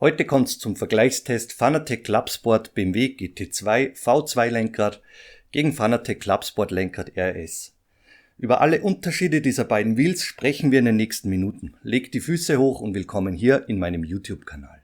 Heute kommt's zum Vergleichstest Fanatec Clubsport BMW GT2 V2 Lenkrad gegen Fanatec Clubsport Lenkrad RS. Über alle Unterschiede dieser beiden Wheels sprechen wir in den nächsten Minuten. Legt die Füße hoch und willkommen hier in meinem YouTube-Kanal.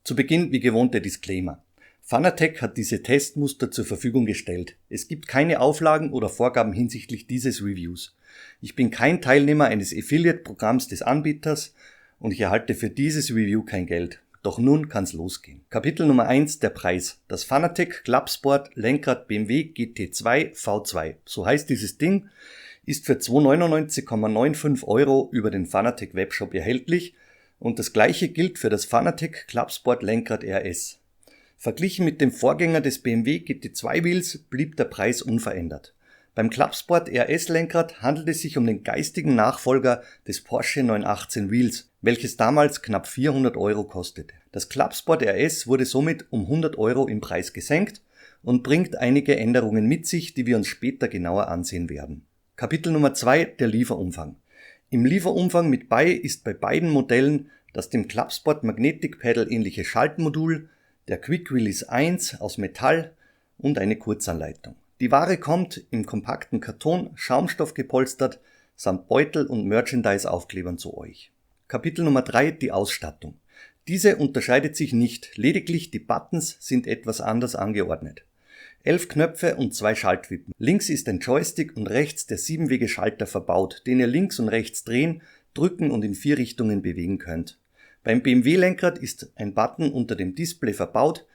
Zu Beginn wie gewohnt der Disclaimer. Fanatec hat diese Testmuster zur Verfügung gestellt. Es gibt keine Auflagen oder Vorgaben hinsichtlich dieses Reviews. Ich bin kein Teilnehmer eines Affiliate-Programms des Anbieters und ich erhalte für dieses Review kein Geld. Doch nun kann's losgehen. Kapitel Nummer 1, der Preis. Das Fanatec Clubsport Lenkrad BMW GT2 V2, so heißt dieses Ding, ist für 299,95 € über den Fanatec Webshop erhältlich und das gleiche gilt für das Fanatec Clubsport Lenkrad RS. Verglichen mit dem Vorgänger des BMW GT2 Wheels blieb der Preis unverändert. Beim Clubsport RS Lenkrad handelt es sich um den geistigen Nachfolger des Porsche 918 Wheels, welches damals knapp 400 € kostete. Das Clubsport RS wurde somit um 100 € im Preis gesenkt und bringt einige Änderungen mit sich, die wir uns später genauer ansehen werden. Kapitel Nummer 2, der Lieferumfang. Im Lieferumfang mit bei ist bei beiden Modellen das dem Clubsport Magnetic Pedal ähnliche Schaltmodul, der Quick Release 1 aus Metall und eine Kurzanleitung. Die Ware kommt im kompakten Karton, Schaumstoff gepolstert, samt Beutel und Merchandise-Aufklebern zu euch. Kapitel Nummer 3, die Ausstattung. Diese unterscheidet sich nicht, lediglich die Buttons sind etwas anders angeordnet. 11 Knöpfe und 2 Schaltwippen. Links ist ein Joystick und rechts der 7-Wege-Schalter verbaut, den ihr links und rechts drehen, drücken und in 4 Richtungen bewegen könnt. Beim BMW-Lenkrad ist ein Button unter dem Display verbaut,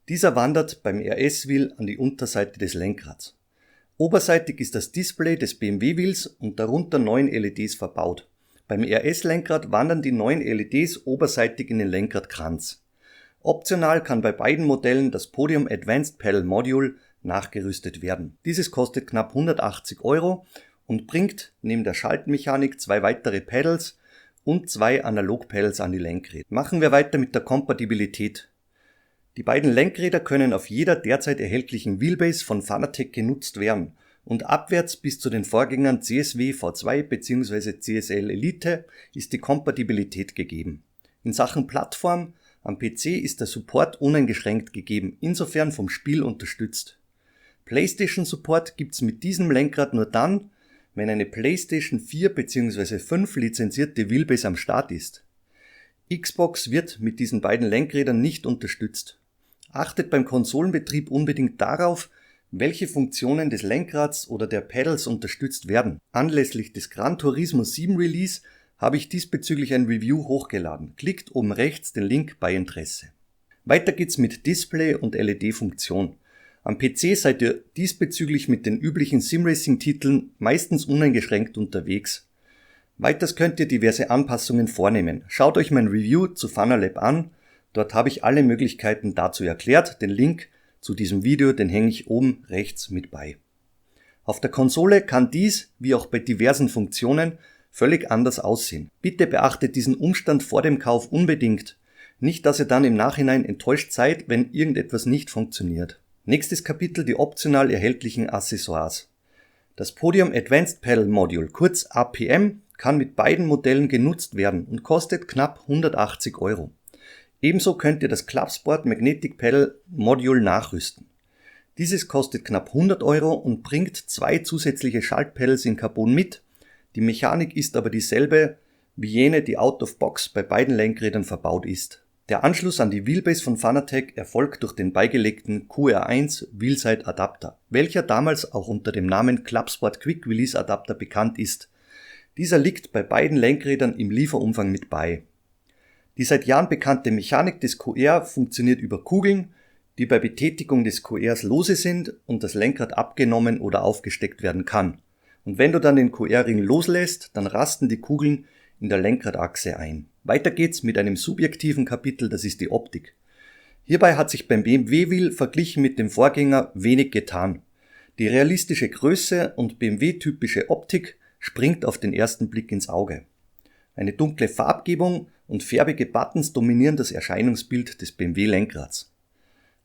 dieser wandert beim RS-Wheel an die Unterseite des Lenkrads. Oberseitig ist das Display des BMW-Wheels und darunter 9 LEDs verbaut. Beim RS-Lenkrad wandern die 9 LEDs oberseitig in den Lenkradkranz. Optional kann bei beiden Modellen das Podium Advanced Pedal Module nachgerüstet werden. Dieses kostet knapp 180 € und bringt neben der Schaltmechanik 2 weitere Pedals und 2 Analog-Pedals an die Lenkräder. Machen wir weiter mit der Kompatibilität. Die beiden Lenkräder können auf jeder derzeit erhältlichen Wheelbase von Fanatec genutzt werden und abwärts bis zu den Vorgängern CSW V2 bzw. CSL Elite ist die Kompatibilität gegeben. In Sachen Plattform am PC ist der Support uneingeschränkt gegeben, insofern vom Spiel unterstützt. PlayStation Support gibt's mit diesem Lenkrad nur dann, wenn eine PlayStation 4 bzw. 5 lizenzierte Wheelbase am Start ist. Xbox wird mit diesen beiden Lenkrädern nicht unterstützt. Achtet beim Konsolenbetrieb unbedingt darauf, welche Funktionen des Lenkrads oder der Pedals unterstützt werden. Anlässlich des Gran Turismo 7 Release habe ich diesbezüglich ein Review hochgeladen. Klickt oben rechts den Link bei Interesse. Weiter geht's mit Display und LED-Funktion. Am PC seid ihr diesbezüglich mit den üblichen Simracing-Titeln meistens uneingeschränkt unterwegs. Weiters könnt ihr diverse Anpassungen vornehmen. Schaut euch mein Review zu Fanalab an, dort habe ich alle Möglichkeiten dazu erklärt. Den Link zu diesem Video, den hänge ich oben rechts mit bei. Auf der Konsole kann dies, wie auch bei diversen Funktionen, völlig anders aussehen. Bitte beachtet diesen Umstand vor dem Kauf unbedingt, nicht dass ihr dann im Nachhinein enttäuscht seid, wenn irgendetwas nicht funktioniert. Nächstes Kapitel, die optional erhältlichen Accessoires. Das Podium Advanced Pedal Module, kurz APM, kann mit beiden Modellen genutzt werden und kostet knapp 180 €. Ebenso könnt ihr das Clubsport Magnetic Pedal Module nachrüsten. Dieses kostet knapp 100 € und bringt 2 zusätzliche Schaltpedals in Carbon mit. Die Mechanik ist aber dieselbe wie jene, die out of box bei beiden Lenkrädern verbaut ist. Der Anschluss an die Wheelbase von Fanatec erfolgt durch den beigelegten QR1 Wheelside Adapter, welcher damals auch unter dem Namen Clubsport Quick Release Adapter bekannt ist. Dieser liegt bei beiden Lenkrädern im Lieferumfang mit bei. Die seit Jahren bekannte Mechanik des QR funktioniert über Kugeln, die bei Betätigung des QRs lose sind und das Lenkrad abgenommen oder aufgesteckt werden kann. Und wenn du dann den QR-Ring loslässt, dann rasten die Kugeln in der Lenkradachse ein. Weiter geht's mit einem subjektiven Kapitel, das ist die Optik. Hierbei hat sich beim BMW-Wheel verglichen mit dem Vorgänger wenig getan. Die realistische Größe und BMW-typische Optik springt auf den ersten Blick ins Auge. Eine dunkle Farbgebung und färbige Buttons dominieren das Erscheinungsbild des BMW-Lenkrads.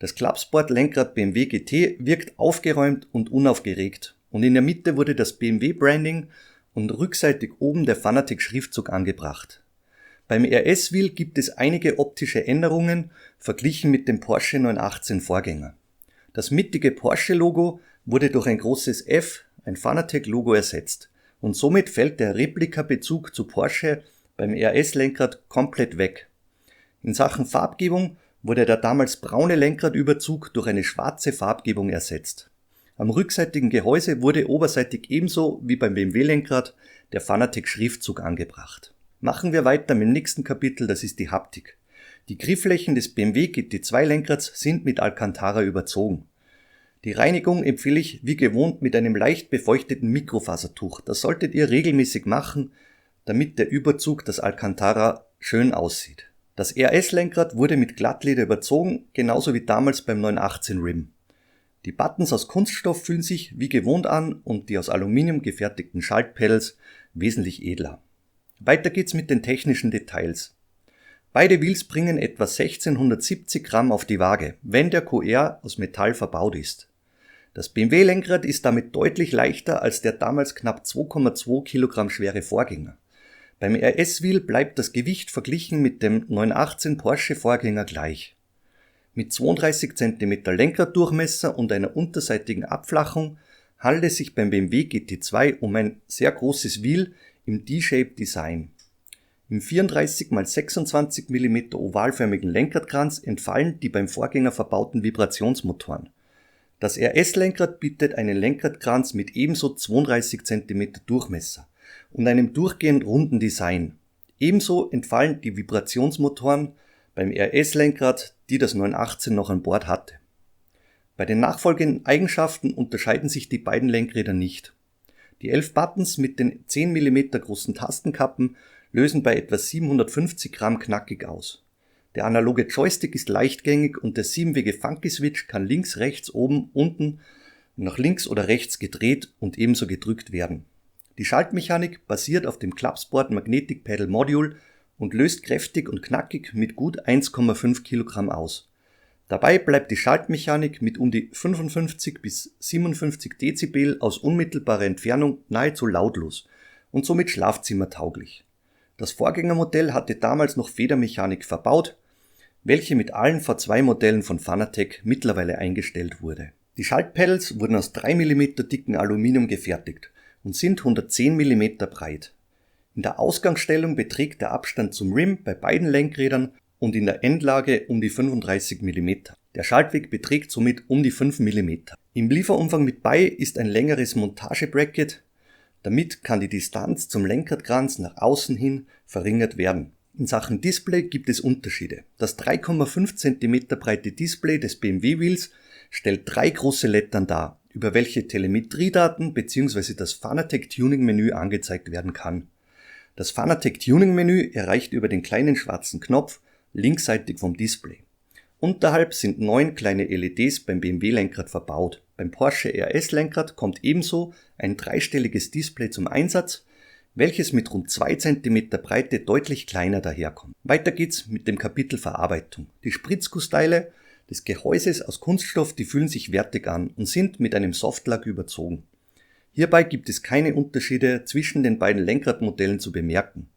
Das Clubsport-Lenkrad BMW GT wirkt aufgeräumt und unaufgeregt und in der Mitte wurde das BMW-Branding und rückseitig oben der Fanatec-Schriftzug angebracht. Beim RS-Wheel gibt es einige optische Änderungen verglichen mit dem Porsche 918 Vorgänger. Das mittige Porsche-Logo wurde durch ein großes F, ein Fanatec-Logo, ersetzt und somit fällt der Replika-Bezug zu Porsche beim RS-Lenkrad komplett weg. In Sachen Farbgebung wurde der damals braune Lenkradüberzug durch eine schwarze Farbgebung ersetzt. Am rückseitigen Gehäuse wurde oberseitig ebenso wie beim BMW-Lenkrad der Fanatec-Schriftzug angebracht. Machen wir weiter mit dem nächsten Kapitel, das ist die Haptik. Die Griffflächen des BMW GT2-Lenkrads sind mit Alcantara überzogen. Die Reinigung empfehle ich wie gewohnt mit einem leicht befeuchteten Mikrofasertuch. Das solltet ihr regelmäßig machen, damit der Überzug, das Alcantara, schön aussieht. Das RS-Lenkrad wurde mit Glattleder überzogen, genauso wie damals beim 918 Rim. Die Buttons aus Kunststoff fühlen sich wie gewohnt an und die aus Aluminium gefertigten Schaltpedals wesentlich edler. Weiter geht's mit den technischen Details. Beide Wheels bringen etwa 1670 Gramm auf die Waage, wenn der QR aus Metall verbaut ist. Das BMW-Lenkrad ist damit deutlich leichter als der damals knapp 2,2 Kilogramm schwere Vorgänger. Beim RS-Wheel bleibt das Gewicht verglichen mit dem 918 Porsche-Vorgänger gleich. Mit 32 cm Lenkraddurchmesser und einer unterseitigen Abflachung handelt es sich beim BMW GT2 um ein sehr großes Wheel im D-Shape Design. Im 34 x 26 mm ovalförmigen Lenkradkranz entfallen die beim Vorgänger verbauten Vibrationsmotoren. Das RS-Lenkrad bietet einen Lenkradkranz mit ebenso 32 cm Durchmesser und einem durchgehend runden Design. Ebenso entfallen die Vibrationsmotoren beim RS-Lenkrad, die das 918 noch an Bord hatte. Bei den nachfolgenden Eigenschaften unterscheiden sich die beiden Lenkräder nicht. Die 11 Buttons mit den 10 mm großen Tastenkappen lösen bei etwa 750 Gramm knackig aus. Der analoge Joystick ist leichtgängig und der 7-Wege Funky Switch kann links, rechts, oben, unten, nach links oder rechts gedreht und ebenso gedrückt werden. Die Schaltmechanik basiert auf dem Clubsport Magnetic Pedal Module und löst kräftig und knackig mit gut 1,5 Kilogramm aus. Dabei bleibt die Schaltmechanik mit um die 55 bis 57 Dezibel aus unmittelbarer Entfernung nahezu lautlos und somit schlafzimmertauglich. Das Vorgängermodell hatte damals noch Federmechanik verbaut, welche mit allen V2-Modellen von Fanatec mittlerweile eingestellt wurde. Die Schaltpedals wurden aus 3 mm dicken Aluminium gefertigt und sind 110 mm breit. In der Ausgangsstellung beträgt der Abstand zum Rim bei beiden Lenkrädern und in der Endlage um die 35 mm. Der Schaltweg beträgt somit um die 5 mm. Im Lieferumfang mit bei ist ein längeres Montagebracket, damit kann die Distanz zum Lenkradkranz nach außen hin verringert werden. In Sachen Display gibt es Unterschiede. Das 3,5 cm breite Display des BMW Wheels stellt 3 große Lettern dar, über welche Telemetriedaten bzw. das Fanatec Tuning Menü angezeigt werden kann. Das Fanatec Tuning Menü erreicht über den kleinen schwarzen Knopf linksseitig vom Display. Unterhalb sind 9 kleine LEDs beim BMW-Lenkrad verbaut. Beim Porsche RS-Lenkrad kommt ebenso ein dreistelliges Display zum Einsatz, welches mit rund 2 cm Breite deutlich kleiner daherkommt. Weiter geht's mit dem Kapitel Verarbeitung. Die Spritzgussteile des Gehäuses aus Kunststoff, die fühlen sich wertig an und sind mit einem Softlack überzogen. Hierbei gibt es keine Unterschiede zwischen den beiden Lenkradmodellen zu bemerken.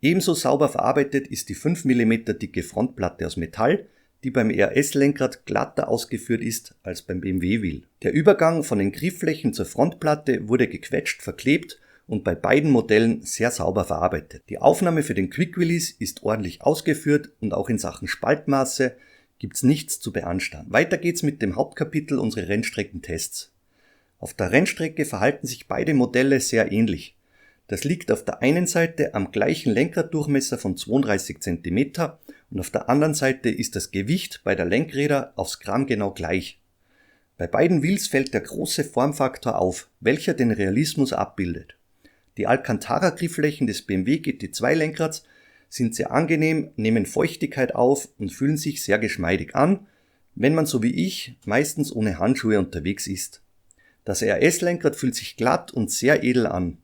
Ebenso sauber verarbeitet ist die 5 mm dicke Frontplatte aus Metall, die beim RS-Lenkrad glatter ausgeführt ist als beim BMW-Wheel. Der Übergang von den Griffflächen zur Frontplatte wurde gequetscht verklebt und bei beiden Modellen sehr sauber verarbeitet. Die Aufnahme für den Quick Release ist ordentlich ausgeführt und auch in Sachen Spaltmaße gibt's nichts zu beanstanden. Weiter geht's mit dem Hauptkapitel unserer Rennstreckentests. Auf der Rennstrecke verhalten sich beide Modelle sehr ähnlich. Das liegt auf der einen Seite am gleichen Lenkraddurchmesser von 32 cm und auf der anderen Seite ist das Gewicht beider Lenkräder aufs Gramm genau gleich. Bei beiden Wheels fällt der große Formfaktor auf, welcher den Realismus abbildet. Die Alcantara-Griffflächen des BMW GT2 Lenkrads sind sehr angenehm, nehmen Feuchtigkeit auf und fühlen sich sehr geschmeidig an, wenn man so wie ich meistens ohne Handschuhe unterwegs ist. Das RS-Lenkrad fühlt sich glatt und sehr edel an.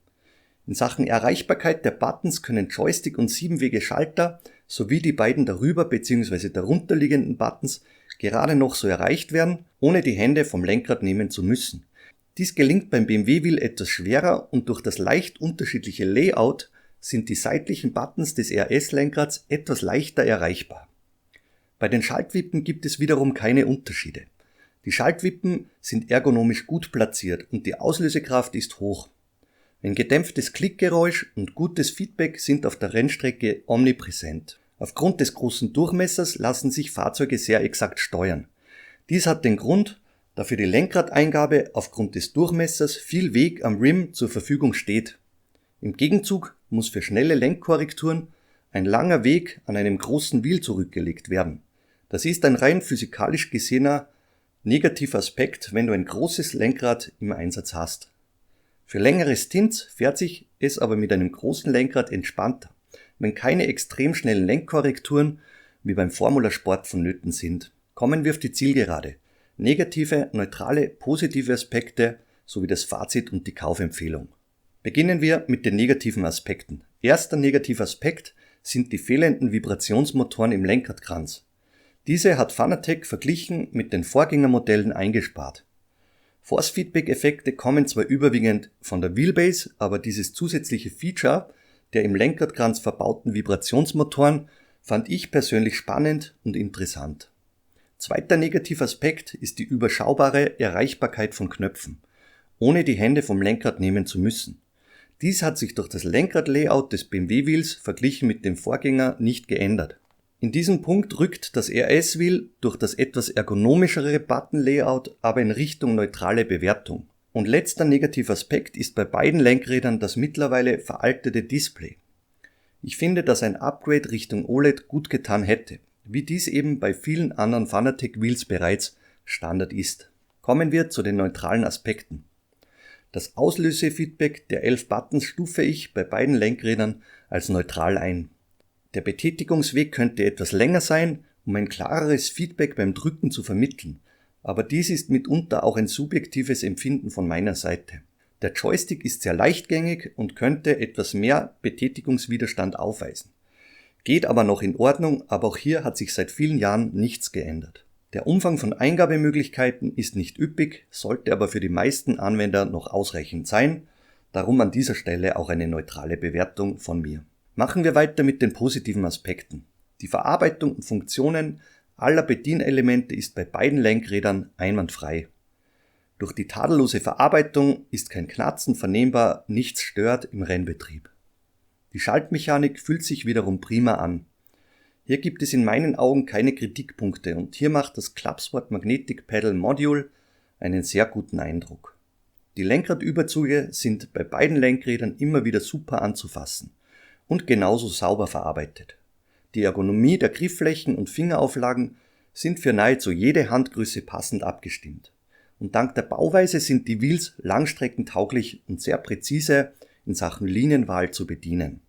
In Sachen Erreichbarkeit der Buttons können Joystick und 7-Wege Schalter sowie die beiden darüber bzw. darunter liegenden Buttons gerade noch so erreicht werden, ohne die Hände vom Lenkrad nehmen zu müssen. Dies gelingt beim BMW Wheel etwas schwerer und durch das leicht unterschiedliche Layout sind die seitlichen Buttons des RS-Lenkrads etwas leichter erreichbar. Bei den Schaltwippen gibt es wiederum keine Unterschiede. Die Schaltwippen sind ergonomisch gut platziert und die Auslösekraft ist hoch. Ein gedämpftes Klickgeräusch und gutes Feedback sind auf der Rennstrecke omnipräsent. Aufgrund des großen Durchmessers lassen sich Fahrzeuge sehr exakt steuern. Dies hat den Grund, da für die Lenkradeingabe aufgrund des Durchmessers viel Weg am Rim zur Verfügung steht. Im Gegenzug muss für schnelle Lenkkorrekturen ein langer Weg an einem großen Wheel zurückgelegt werden. Das ist ein rein physikalisch gesehener negativer Aspekt, wenn du ein großes Lenkrad im Einsatz hast. Für längere Stints fährt sich es aber mit einem großen Lenkrad entspannter, wenn keine extrem schnellen Lenkkorrekturen wie beim Formula Sport vonnöten sind. Kommen wir auf die Zielgerade. Negative, neutrale, positive Aspekte sowie das Fazit und die Kaufempfehlung. Beginnen wir mit den negativen Aspekten. Erster negativer Aspekt sind die fehlenden Vibrationsmotoren im Lenkradkranz. Diese hat Fanatec verglichen mit den Vorgängermodellen eingespart. Force-Feedback-Effekte kommen zwar überwiegend von der Wheelbase, aber dieses zusätzliche Feature der im Lenkradkranz verbauten Vibrationsmotoren fand ich persönlich spannend und interessant. Zweiter negativer Aspekt ist die überschaubare Erreichbarkeit von Knöpfen, ohne die Hände vom Lenkrad nehmen zu müssen. Dies hat sich durch das Lenkradlayout des BMW Wheels verglichen mit dem Vorgänger nicht geändert. In diesem Punkt rückt das RS Wheel durch das etwas ergonomischere Button-Layout aber in Richtung neutrale Bewertung. Und letzter negativer Aspekt ist bei beiden Lenkrädern das mittlerweile veraltete Display. Ich finde, dass ein Upgrade Richtung OLED gut getan hätte, wie dies eben bei vielen anderen Fanatec Wheels bereits Standard ist. Kommen wir zu den neutralen Aspekten. Das Auslösefeedback der 11 Buttons stufe ich bei beiden Lenkrädern als neutral ein. Der Betätigungsweg könnte etwas länger sein, um ein klareres Feedback beim Drücken zu vermitteln, aber dies ist mitunter auch ein subjektives Empfinden von meiner Seite. Der Joystick ist sehr leichtgängig und könnte etwas mehr Betätigungswiderstand aufweisen. Geht aber noch in Ordnung, aber auch hier hat sich seit vielen Jahren nichts geändert. Der Umfang von Eingabemöglichkeiten ist nicht üppig, sollte aber für die meisten Anwender noch ausreichend sein, darum an dieser Stelle auch eine neutrale Bewertung von mir. Machen wir weiter mit den positiven Aspekten. Die Verarbeitung und Funktionen aller Bedienelemente ist bei beiden Lenkrädern einwandfrei. Durch die tadellose Verarbeitung ist kein Knatzen vernehmbar, nichts stört im Rennbetrieb. Die Schaltmechanik fühlt sich wiederum prima an. Hier gibt es in meinen Augen keine Kritikpunkte und hier macht das Clubsport Magnetic Pedal Module einen sehr guten Eindruck. Die Lenkradüberzüge sind bei beiden Lenkrädern immer wieder super anzufassen und genauso sauber verarbeitet. Die Ergonomie der Griffflächen und Fingerauflagen sind für nahezu jede Handgröße passend abgestimmt. Und dank der Bauweise sind die Wheels langstreckentauglich und sehr präzise in Sachen Linienwahl zu bedienen.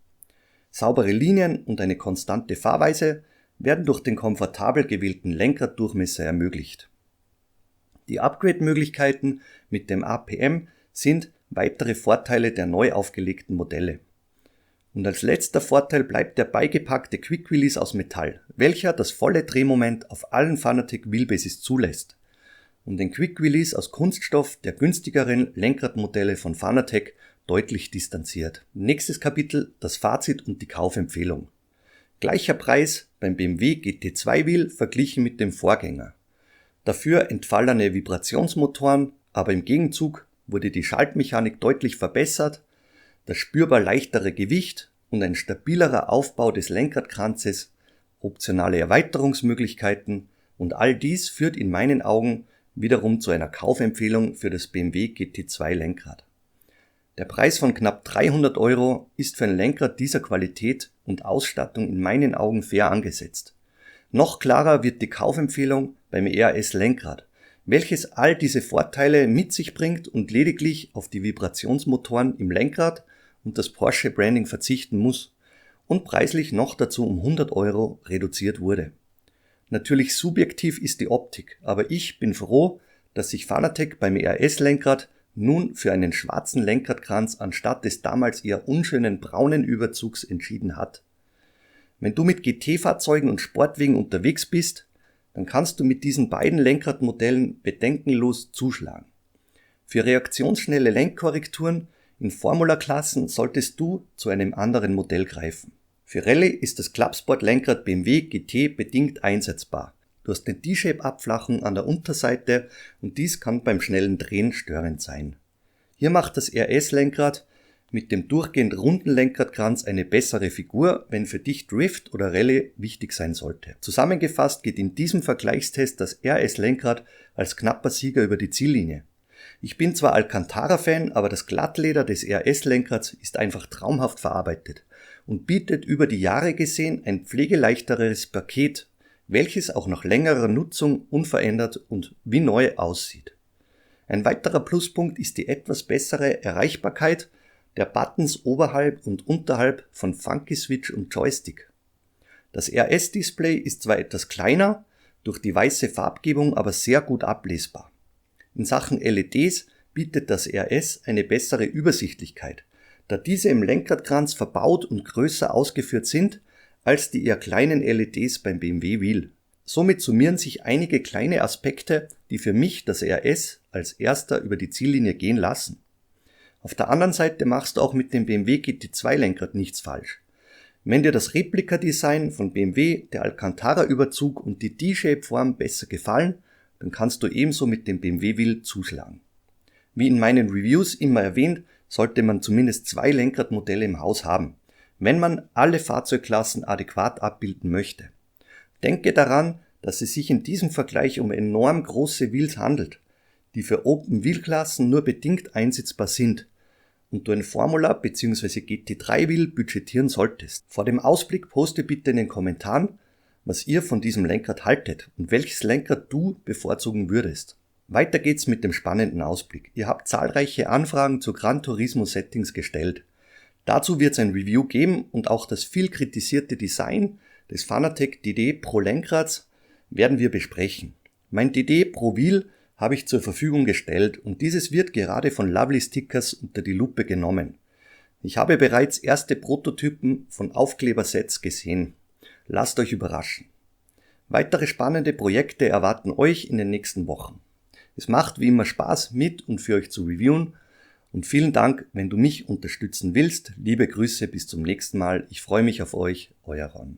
Saubere Linien und eine konstante Fahrweise werden durch den komfortabel gewählten Lenkraddurchmesser ermöglicht. Die Upgrade-Möglichkeiten mit dem APM sind weitere Vorteile der neu aufgelegten Modelle. Und als letzter Vorteil bleibt der beigepackte Quick Release aus Metall, welcher das volle Drehmoment auf allen Fanatec Wheelbases zulässt und den Quick Release aus Kunststoff der günstigeren Lenkradmodelle von Fanatec deutlich distanziert. Nächstes Kapitel, das Fazit und die Kaufempfehlung. Gleicher Preis beim BMW GT2 Wheel verglichen mit dem Vorgänger. Dafür entfallene Vibrationsmotoren, aber im Gegenzug wurde die Schaltmechanik deutlich verbessert, das spürbar leichtere Gewicht und ein stabilerer Aufbau des Lenkradkranzes, optionale Erweiterungsmöglichkeiten und all dies führt in meinen Augen wiederum zu einer Kaufempfehlung für das BMW GT2 Lenkrad. Der Preis von knapp 300 € ist für ein Lenkrad dieser Qualität und Ausstattung in meinen Augen fair angesetzt. Noch klarer wird die Kaufempfehlung beim RS Lenkrad, welches all diese Vorteile mit sich bringt und lediglich auf die Vibrationsmotoren im Lenkrad und das Porsche Branding verzichten muss und preislich noch dazu um 100 € reduziert wurde. Natürlich subjektiv ist die Optik, aber ich bin froh, dass sich Fanatec beim RS-Lenkrad nun für einen schwarzen Lenkradkranz anstatt des damals eher unschönen braunen Überzugs entschieden hat. Wenn du mit GT-Fahrzeugen und Sportwagen unterwegs bist, dann kannst du mit diesen beiden Lenkradmodellen bedenkenlos zuschlagen. Für reaktionsschnelle Lenkkorrekturen in Formula-Klassen solltest du zu einem anderen Modell greifen. Für Rallye ist das Clubsport-Lenkrad BMW GT bedingt einsetzbar. Du hast eine D-Shape-Abflachung an der Unterseite und dies kann beim schnellen Drehen störend sein. Hier macht das RS-Lenkrad mit dem durchgehend runden Lenkradkranz eine bessere Figur, wenn für dich Drift oder Rallye wichtig sein sollte. Zusammengefasst geht in diesem Vergleichstest das RS-Lenkrad als knapper Sieger über die Ziellinie. Ich bin zwar Alcantara-Fan, aber das Glattleder des RS-Lenkrads ist einfach traumhaft verarbeitet und bietet über die Jahre gesehen ein pflegeleichteres Paket, welches auch nach längerer Nutzung unverändert und wie neu aussieht. Ein weiterer Pluspunkt ist die etwas bessere Erreichbarkeit der Buttons oberhalb und unterhalb von Funky Switch und Joystick. Das RS-Display ist zwar etwas kleiner, durch die weiße Farbgebung aber sehr gut ablesbar. In Sachen LEDs bietet das RS eine bessere Übersichtlichkeit, da diese im Lenkradkranz verbaut und größer ausgeführt sind als die eher kleinen LEDs beim BMW Wheel. Somit summieren sich einige kleine Aspekte, die für mich das RS als erster über die Ziellinie gehen lassen. Auf der anderen Seite machst du auch mit dem BMW GT2 Lenkrad nichts falsch. Wenn dir das Replika-Design von BMW, der Alcantara-Überzug und die D-Shape-Form besser gefallen, dann kannst du ebenso mit dem BMW Wheel zuschlagen. Wie in meinen Reviews immer erwähnt, sollte man zumindest 2 Lenkradmodelle im Haus haben, wenn man alle Fahrzeugklassen adäquat abbilden möchte. Denke daran, dass es sich in diesem Vergleich um enorm große Wheels handelt, die für Open-Wheel-Klassen nur bedingt einsetzbar sind und du ein Formula bzw. GT3 Wheel budgetieren solltest. Vor dem Ausblick poste bitte in den Kommentaren, was ihr von diesem Lenkrad haltet und welches Lenkrad du bevorzugen würdest. Weiter geht's mit dem spannenden Ausblick. Ihr habt zahlreiche Anfragen zu Gran Turismo Settings gestellt. Dazu wird es ein Review geben und auch das viel kritisierte Design des Fanatec DD Pro Lenkrads werden wir besprechen. Mein DD Pro Wheel habe ich zur Verfügung gestellt und dieses wird gerade von Lovely Stickers unter die Lupe genommen. Ich habe bereits erste Prototypen von Aufklebersets gesehen. Lasst euch überraschen. Weitere spannende Projekte erwarten euch in den nächsten Wochen. Es macht wie immer Spaß mit und für euch zu reviewen und vielen Dank, wenn du mich unterstützen willst. Liebe Grüße, bis zum nächsten Mal. Ich freue mich auf euch, euer Ron.